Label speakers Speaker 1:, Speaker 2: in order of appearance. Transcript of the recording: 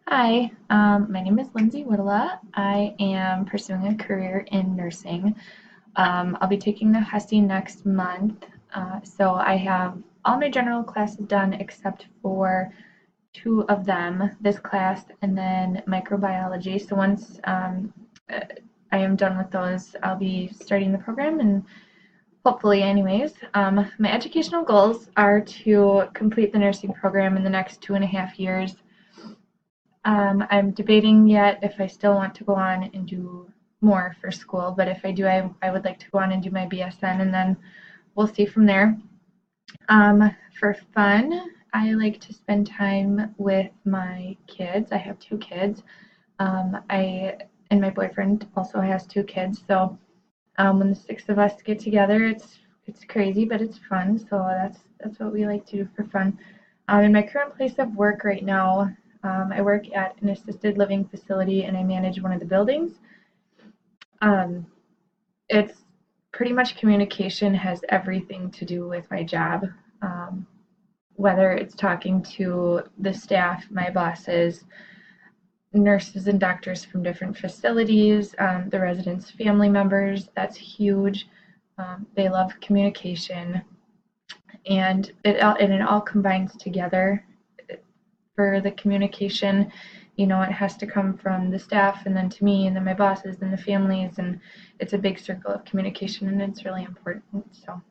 Speaker 1: Hi, my name is Lindsay Whittla. I am pursuing a career in nursing. I'll be taking the HESI next month. So I have all my general classes done except for two of them, this class and then microbiology. So once uh, I am done with those, I'll be starting the program and hopefully anyways. My educational goals are to complete the nursing program in the next 2.5 years. I'm debating yet if I still want to go on and do more for school, but if I do, I would like to go on and do my BSN and then we'll see from there. For fun, I like to spend time with my kids. I have two kids. I and my boyfriend also has two kids. So when the six of us get together, it's crazy, but it's fun. So that's what we like to do for fun. In my current place of work right now, I work at an assisted living facility and I manage one of the buildings. Um, it's pretty much communication has everything to do with my job. Um, whether it's talking to the staff, my bosses, nurses and doctors from different facilities, the residents' family members, that's huge. They love communication, and it all combines together for the communication. It has to come from the staff and then to me and then my bosses and the families, and it's a big circle of communication and it's really important. So